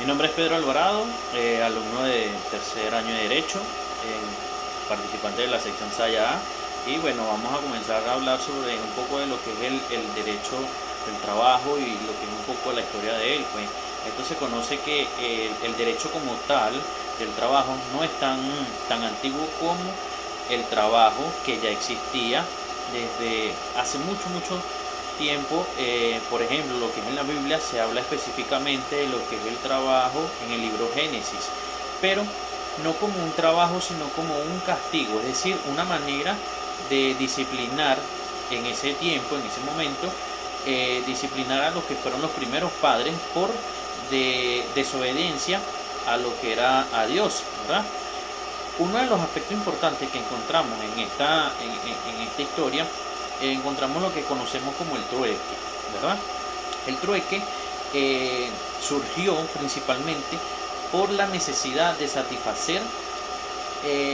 Mi nombre es Pedro Alvarado, alumno de tercer año de Derecho, participante de la sección Saya A. Y bueno, vamos a comenzar a hablar sobre un poco de lo que es el derecho del trabajo y lo que es un poco la historia de él. Pues esto se conoce que el derecho como tal del trabajo no es tan antiguo como el trabajo que ya existía desde hace mucho tiempo. Por ejemplo, lo que es en la Biblia se habla específicamente de lo que es el trabajo en el libro Génesis, pero no como un trabajo, sino como un castigo, es decir, una manera de disciplinar en ese tiempo, en ese momento, disciplinar a los que fueron los primeros padres por desobediencia a lo que era a Dios, ¿verdad? Uno de los aspectos importantes que encontramos en esta historia, encontramos lo que conocemos como el trueque, ¿verdad? El trueque surgió principalmente por la necesidad de satisfacer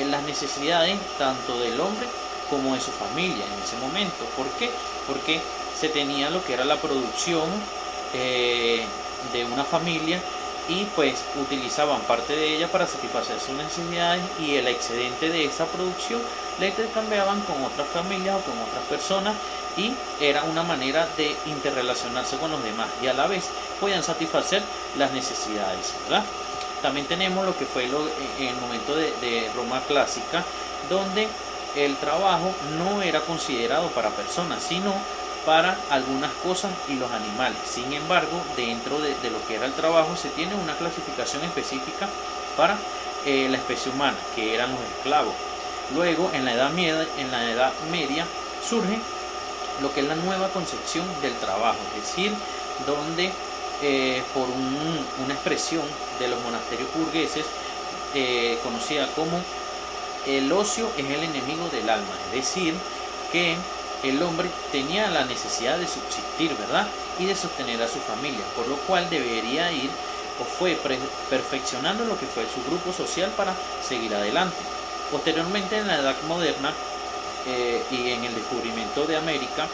las necesidades tanto del hombre como de su familia en ese momento. ¿Por qué? Porque se tenía lo que era la producción de una familia, y pues utilizaban parte de ella para satisfacer sus necesidades, y el excedente de esa producción la intercambiaban con otras familias o con otras personas, y era una manera de interrelacionarse con los demás y a la vez podían satisfacer las necesidades, ¿verdad? También tenemos lo que fue en el momento de Roma clásica, donde el trabajo no era considerado para personas, sino para algunas cosas y los animales. Sin embargo, dentro de lo que era el trabajo se tiene una clasificación específica para la especie humana, que eran los esclavos. Luego, en la Edad Media surge lo que es la nueva concepción del trabajo, es decir, donde por una expresión de los monasterios burgueses, conocida como el ocio es el enemigo del alma, es decir, que el hombre tenía la necesidad de subsistir, ¿verdad? Y de sostener a su familia, por lo cual debería ir o fue perfeccionando lo que fue su grupo social para seguir adelante. Posteriormente, en la Edad Moderna y en el descubrimiento de América,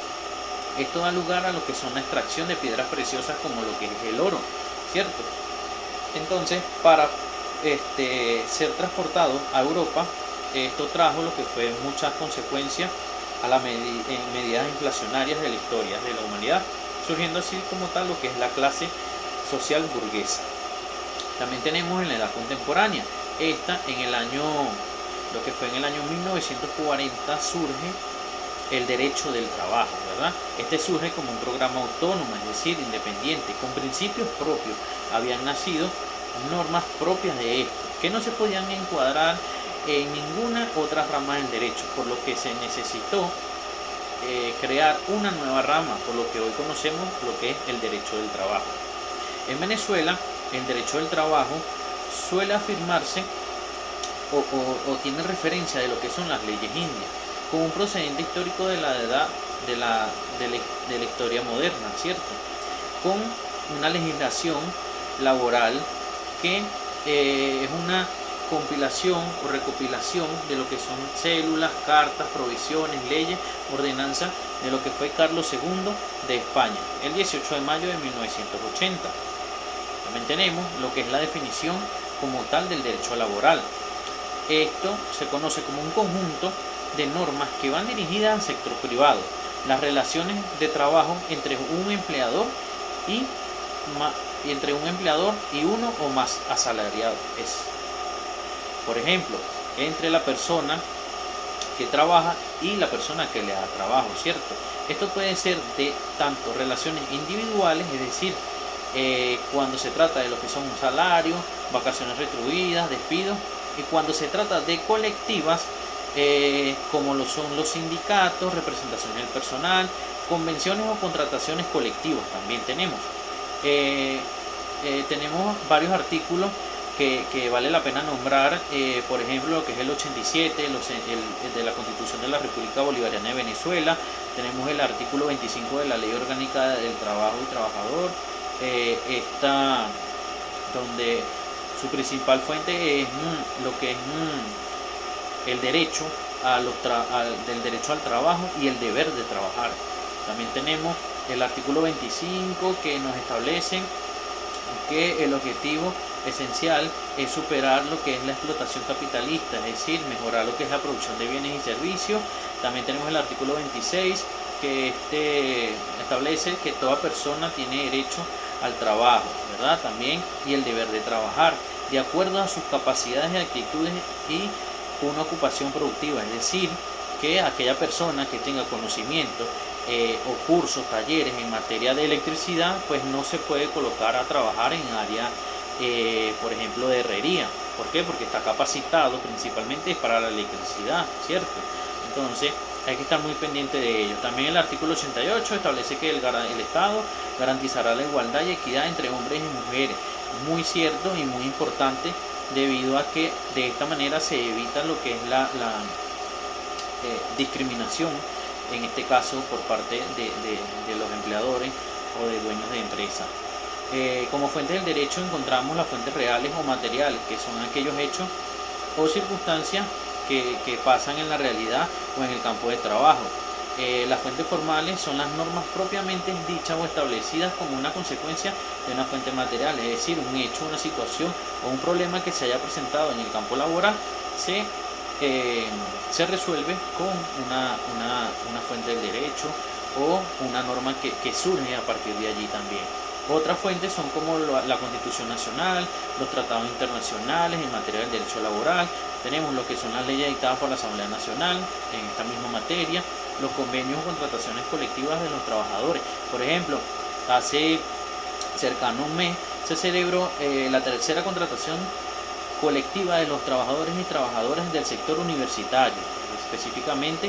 esto da lugar a lo que son la extracción de piedras preciosas como lo que es el oro, ¿cierto? Entonces, para ser transportado a Europa, esto trajo lo que fue muchas consecuencias a las medidas inflacionarias de la historia de la humanidad, surgiendo así como tal lo que es la clase social burguesa. También tenemos en la edad contemporánea, lo que fue en el año 1940 surge el derecho del trabajo, ¿verdad? Este surge como un programa autónomo, es decir, independiente, con principios propios. Habían nacido normas propias de esto, que no se podían encuadrar en ninguna otra rama del derecho, por lo que se necesitó crear una nueva rama, por lo que hoy conocemos lo que es el derecho del trabajo. En Venezuela, el derecho del trabajo suele afirmarse o tiene referencia de lo que son las leyes indias, como un procedente histórico de la edad de la historia moderna, ¿cierto? Con una legislación laboral que es una compilación o recopilación de lo que son células, cartas, provisiones, leyes, ordenanzas de lo que fue Carlos II de España, el 18 de mayo de 1980. También tenemos lo que es la definición como tal del derecho laboral. Esto se conoce como un conjunto de normas que van dirigidas al sector privado, las relaciones de trabajo entre un empleador y uno o más asalariados. Por ejemplo, entre la persona que trabaja y la persona que le da trabajo, ¿cierto? Esto puede ser de tanto relaciones individuales, es decir, cuando se trata de lo que son un salario, vacaciones retribuidas, despidos, y cuando se trata de colectivas, como lo son los sindicatos, representaciones del personal, convenciones o contrataciones colectivas. También tenemos varios artículos que vale la pena nombrar, por ejemplo, lo que es el 87, el de la Constitución de la República Bolivariana de Venezuela. Tenemos el artículo 25 de la Ley Orgánica del Trabajo y Trabajador, donde su principal fuente es lo que es el derecho del derecho al trabajo y el deber de trabajar. También tenemos el artículo 25, que nos establece que el objetivo esencial es superar lo que es la explotación capitalista, es decir, mejorar lo que es la producción de bienes y servicios. También tenemos el artículo 26, que establece que toda persona tiene derecho al trabajo, ¿verdad? También, y el deber de trabajar de acuerdo a sus capacidades y actitudes y una ocupación productiva, es decir, que aquella persona que tenga conocimiento o cursos, talleres en materia de electricidad, pues no se puede colocar a trabajar en área, por ejemplo, de herrería. ¿Por qué? Porque está capacitado principalmente para la electricidad, ¿cierto? Entonces hay que estar muy pendiente de ello. También el artículo 88 establece que el Estado garantizará la igualdad y equidad entre hombres y mujeres. Muy cierto y muy importante, debido a que de esta manera se evita lo que es la discriminación, en este caso por parte de los empleadores o de dueños de empresas. Como fuentes del derecho encontramos las fuentes reales o materiales, que son aquellos hechos o circunstancias que pasan en la realidad o en el campo de trabajo. Las fuentes formales son las normas propiamente dichas o establecidas como una consecuencia de una fuente material, es decir, un hecho, una situación o un problema que se haya presentado en el campo laboral se resuelve con una fuente del derecho o una norma que surge a partir de allí también. Otras fuentes son como la Constitución Nacional, los tratados internacionales en materia del derecho laboral, tenemos lo que son las leyes dictadas por la Asamblea Nacional en esta misma materia, los convenios o contrataciones colectivas de los trabajadores. Por ejemplo, hace cercano a un mes se celebró la tercera contratación colectiva de los trabajadores y trabajadoras del sector universitario, específicamente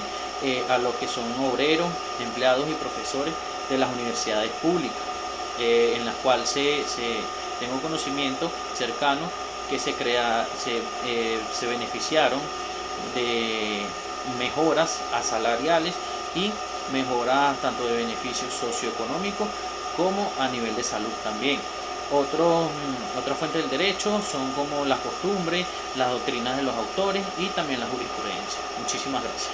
a los que son obreros, empleados y profesores de las universidades públicas, en las cuales tengo conocimiento cercano que se beneficiaron de mejoras salariales y mejoras tanto de beneficios socioeconómicos como a nivel de salud también. Otras fuentes del derecho son como las costumbres, las doctrinas de los autores y también la jurisprudencia. Muchísimas gracias.